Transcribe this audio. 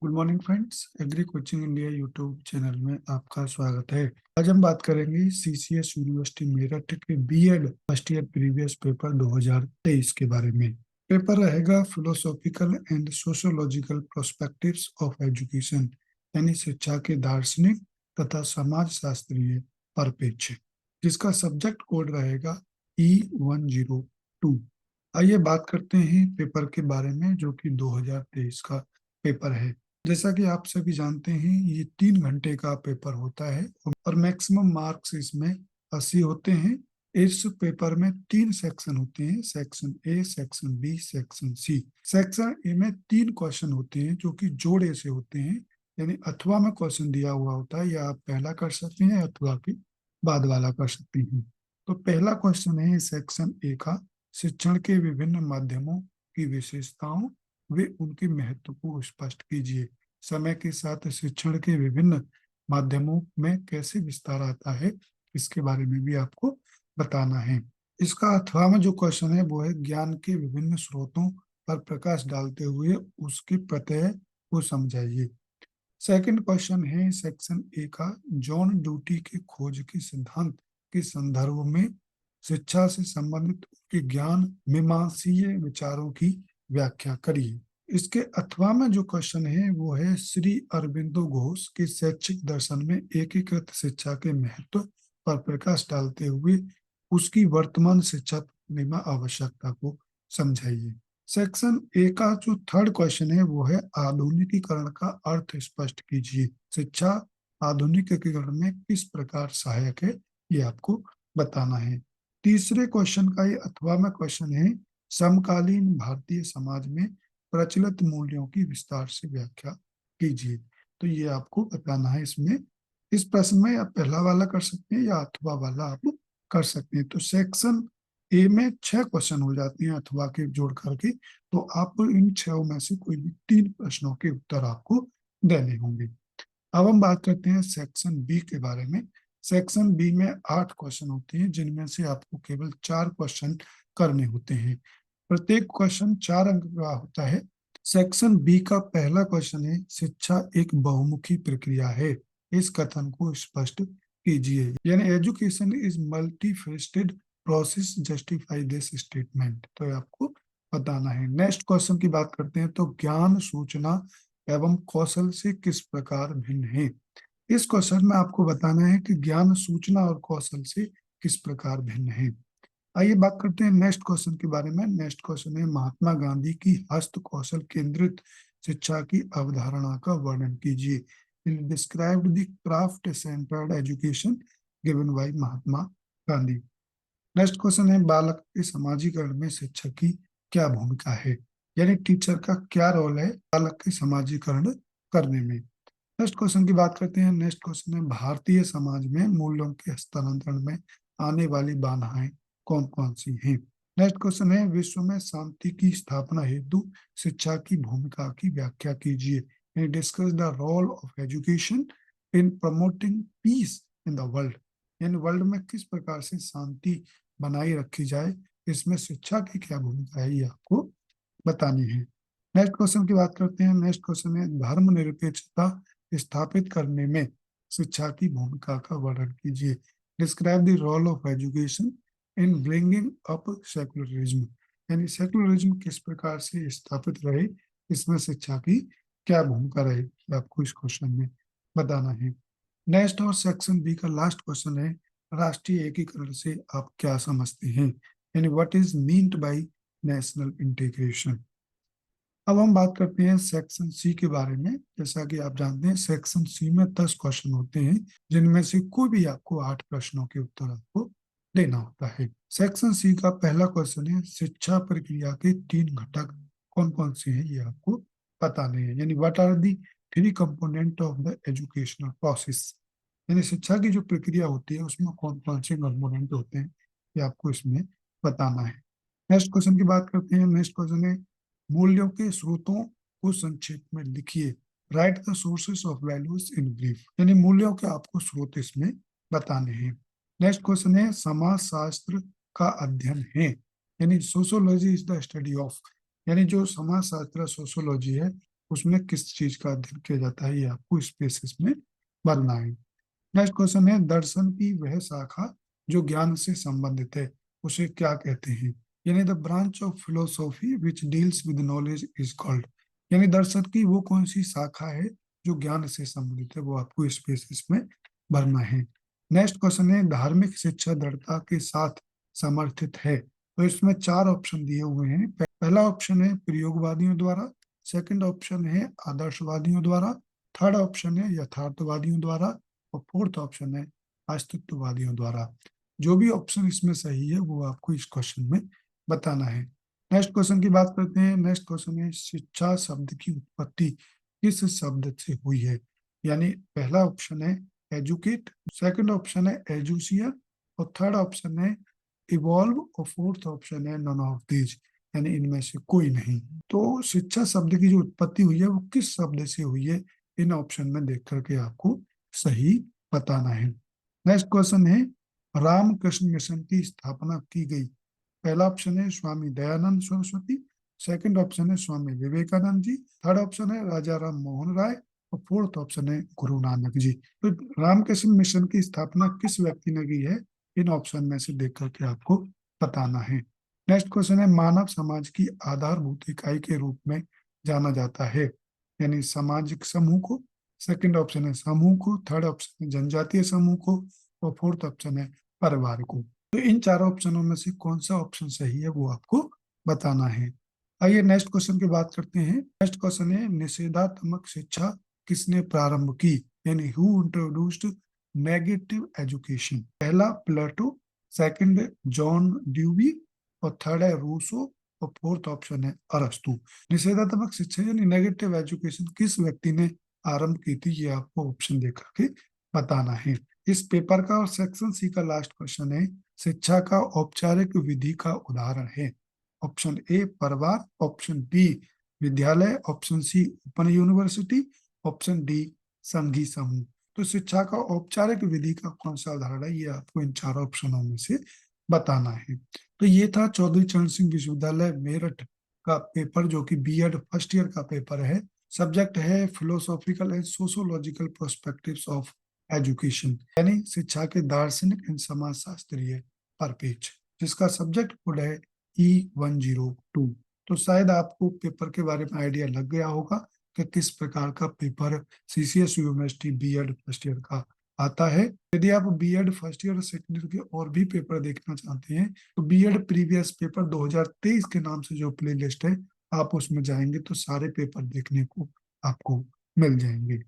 Good morning friends, agree coaching India YouTube channel में आपका स्वागत है। आज हम बात करेंगे सीसीएस यूनिवर्सिटी मेरठ के BEd first year previous paper 2023 के बारे में। पेपर रहेगा philosophical and sociological perspectives of education, यानी शिक्षा के दार्शनिक तथा समाज शास्त्रीय परिप्रेक्ष्य, जिसका सब्जेक्ट कोड रहेगा E102। आइए बात करते हैं पेपर के बारे में, जो कि 2023 का पेपर है। जैसा कि आप सभी जानते हैं, ये 3 घंटे का पेपर होता है और मैक्सिमम मार्क्स इसमें 80 होते हैं। इस पेपर में 3 सेक्शन होते हैं, section A, section B, section C. Section A में 3 क्वेश्चन होते हैं जो कि जोड़े से होते हैं, यानी अथवा में क्वेश्चन दिया हुआ होता है, या आप पहला कर सकते हैं अथवा के बाद वाला कर सकते हैं। तो पहला क्वेश्चन है सेक्शन ए का, शिक्षण के विभिन्न माध्यमों की विशेषताओं वे उनके महत्व को स्पष्ट कीजिए। समय के साथ शिक्षण के विभिन्न माध्यमों में कैसे विस्तार आता है, इसके बारे में भी आपको बताना है। इसका अथवा में जो क्वेश्चन है वो है ज्ञान के विभिन्न स्रोतों पर प्रकाश डालते हुए उसके प्रत्यय को समझाइए। सेकंड क्वेश्चन है सेक्शन ए का, जॉन ड्यूटी के खोज के सिद्धांत के संदर्भ में शिक्षा से संबंधित उनके ज्ञान मीमांसीय विचारों की व्याख्या करिए। इसके अथवा में जो क्वेश्चन है वो है श्री अरविंदो घोष के शैक्षिक दर्शन में एकीकृत शिक्षा के महत्व पर प्रकाश डालते हुए उसकी वर्तमान शिक्षा प्रणाली में आवश्यकता को समझाइए। सेक्शन ए का जो थर्ड क्वेश्चन है वो है आधुनिकीकरण का अर्थ स्पष्ट कीजिए। शिक्षा आधुनिकीकरण में किस प्रकार सहायक है, ये आपको बताना है। तीसरे क्वेश्चन का ये अथवा में क्वेश्चन है, समकालीन भारतीय समाज में प्रचलित मूल्यों की विस्तार से व्याख्या कीजिए। तो ये आपको बताना है इसमें। इस प्रश्न में आप पहला वाला कर सकते हैं या अथवा वाला आप कर सकते हैं। तो सेक्शन ए में 6 क्वेश्चन हो जाते हैं अथवा के जोड़ करके, तो आप इन 6 में से कोई भी 3 प्रश्नों के उत्तर आपको देने होंगे। अब हम बात करते हैं सेक्शन बी के बारे में। सेक्शन बी में 8 क्वेश्चन होते हैं, जिनमें से आपको केवल 4 क्वेश्चन करने होते हैं। प्रत्येक क्वेश्चन 4 अंक का होता है। सेक्शन बी का पहला क्वेश्चन है, शिक्षा एक बहुमुखी प्रक्रिया है, इस कथन को स्पष्ट कीजिए। यानी education is multifaceted process, justify this statement. तो आपको बताना है। नेक्स्ट क्वेश्चन की बात करते हैं, तो ज्ञान सूचना एवं कौशल से किस प्रकार भिन्न है। इस क्वेश्चन में आपको बताना है कि ज्ञान सूचना और कौशल से किस प्रकार भिन्न है। आइए बात करते हैं नेक्स्ट क्वेश्चन के बारे में। नेक्स्ट क्वेश्चन है, महात्मा गांधी की हस्त कौशल केंद्रित शिक्षा की अवधारणा का वर्णन कीजिए। Describe the craft centred education given by Mahatma Gandhi. Next question है, बालक के समाजीकरण में शिक्षक की क्या भूमिका है, यानी टीचर का क्या रोल है बालक के समाजीकरण करने में। नेक्स्ट क्वेश्चन की बात करते हैं। नेक्स्ट क्वेश्चन है, भारतीय समाज में मूल्यों के हस्तांतरण में आने वाली बाधाएं कौन कौन सी हैं। नेक्स्ट क्वेश्चन है, विश्व में शांति की स्थापना हेतु शिक्षा की भूमिका की व्याख्या कीजिए। Discuss the role of education in promoting peace in the world, यानी वर्ल्ड में किस प्रकार से शांति बनाई रखी जाए, इसमें शिक्षा की क्या भूमिका है, ये आपको बतानी है। नेक्स्ट क्वेश्चन की बात करते हैं। नेक्स्ट क्वेश्चन है, धर्मनिरपेक्षता स्थापित करने में शिक्षा की भूमिका का वर्णन कीजिए। Describe the role of education in bringing up secularism, यानी सेकुलरिज्म किस प्रकार से स्थापित रहे, इसमें शिक्षा की क्या भूमिका रहे, आपको इस क्वेश्चन में बताना है। नेक्स्ट और सेक्शन बी का लास्ट क्वेश्चन है, राष्ट्रीय एकीकरण से आप क्या समझते हैं, यानी what is meant by national integration. अब हम बात करते हैं सेक्शन सी के बारे में। जैसा कि आप जानते हैं, सेक्शन सी में 10 क्वेश्चन होते हैं, जिनमें से कोई भी आपको 8 प्रश्नों के उत्तर आपको देना होता है। सेक्शन सी का पहला क्वेश्चन है, शिक्षा प्रक्रिया के 3 घटक कौन कौन से हैं, ये आपको बताने हैं। यानी what are the 3 component of the educational process, यानी शिक्षा की जो प्रक्रिया होती है उसमें कौन कौन से कंपोनेंट होते हैं, ये आपको इसमें बताना है। नेक्स्ट क्वेश्चन की बात करते हैं। नेक्स्ट क्वेश्चन है, मूल्यों के स्रोतों को संक्षेप में लिखिए। Right the sources of values in brief, यानी मूल्यों के आपको स्रोत इसमें बताने हैं। नेक्स्ट क्वेश्चन है, समाज शास्त्र का अध्ययन है, यानी sociology is the study of, यानी जो समाज शास्त्र सोशियोलॉजी है उसमें किस चीज का अध्ययन किया जाता है, ये आपको स्पेसिस में भरना है। नेक्स्ट क्वेश्चन है, दर्शन की वह शाखा जो ज्ञान से संबंधित है उसे क्या कहते हैं? यानी the branch of philosophy which deals with knowledge is called. यानी दर्शन की वो कौन सी शाखा है जो ज्ञान से संबंधित है, वो आपको स्पेसिस में भरना है। नेक्स्ट क्वेश्चन है, धार्मिक शिक्षा दृढ़ता के साथ समर्थित है। तो इसमें चार ऑप्शन दिए हुए हैं। पहला ऑप्शन है प्रयोगवादियों द्वारा, सेकंड ऑप्शन है आदर्शवादियों द्वारा, थर्ड ऑप्शन है यथार्थवादियों द्वारा, और फोर्थ ऑप्शन है अस्तित्ववादियों द्वारा। जो भी ऑप्शन इसमें सही है वो आपको इस क्वेश्चन में बताना है। नेक्स्ट क्वेश्चन की बात करते हैं। नेक्स्ट क्वेश्चन है, शिक्षा शब्द की उत्पत्ति किस शब्द से हुई है? यानी पहला ऑप्शन है एजुकेट, सेकंड ऑप्शन है एजुसियर, और थर्ड ऑप्शन है इवॉल्व, और फोर्थ ऑप्शन है नन ऑफ दीज, यानी इनमें से कोई नहीं। तो शिक्षा शब्द की जो उत्पत्ति हुई है वो किस शब्द से हुई है, इन ऑप्शन में देख करके आपको सही बताना है। नेक्स्ट क्वेश्चन है, रामकृष्ण मिशन की स्थापना की गई। पहला ऑप्शन है स्वामी दयानंद सरस्वती, सेकंड ऑप्शन है स्वामी विवेकानंद जी, थर्ड ऑप्शन है राजा राम मोहन राय, और फोर्थ ऑप्शन है गुरु नानक जी। तो रामकृष्ण मिशन की स्थापना किस व्यक्ति ने की है, इन ऑप्शन में से देख करके आपको बताना है। नेक्स्ट क्वेश्चन है, मानव समाज की आधारभूत इकाई के रूप में जाना जाता है। यानी सामाजिक समूह को, सेकंड ऑप्शन है समूह को, थर्ड ऑप्शन है जनजातीय समूह को, और फोर्थ ऑप्शन है परिवार को। तो इन चारों ऑप्शनों में से कौन सा ऑप्शन सही है वो आपको बताना है। आइए नेक्स्ट क्वेश्चन की बात करते हैं। नेक्स्ट क्वेश्चन है, निषेधात्मक शिक्षा किसने प्रारंभ की? यानी हु इंट्रोड्यूस्ड नेगेटिव एजुकेशन? पहला प्लेटो, सेकंड जॉन ड्यूबी, और थर्ड है रूसो, और फोर्थ ऑप्शन है अरस्तु। निषेधात्मक शिक्षा यानी नेगेटिव एजुकेशन किस व्यक्ति ने आरंभ की थी, ये आपको ऑप्शन देकर के बताना है। इस पेपर का और सेक्शन सी का लास्ट क्वेश्चन है, शिक्षा का औपचारिक विधि का उदाहरण है। ऑप्शन ए परिवार, ऑप्शन बी विद्यालय, option C open university, option D संघी समूह। तो शिक्षा का औपचारिक विधि का कौन सा उदाहरण है, ये आपको इन चारों ऑप्शनों में से बताना है। तो ये था चौधरी चरण सिंह विश्वविद्यालय मेरठ का पेपर, जो कि बीएड फर्स्ट ईयर का पेपर है। सब्जेक्ट है philosophical and sociological perspectives of education, यानी शिक्षा के दार्शनिक एंड समाज शास्त्रीय परिपेक्ष, जिसका सब्जेक्ट कोड है E102। तो शायद आपको पेपर के बारे में आइडिया लग गया होगा कि किस प्रकार का paper CCS university BEd first year का आता है। यदि आप बीएड फर्स्ट ईयर और सेकंड ईयर के और भी पेपर देखना चाहते हैं तो बीएड प्रीवियस पेपर 2023 के नाम से जो प्लेलिस्ट है, आप उसमें जाएंगे तो सारे पेपर देखने को आपको मिल जाएंगे।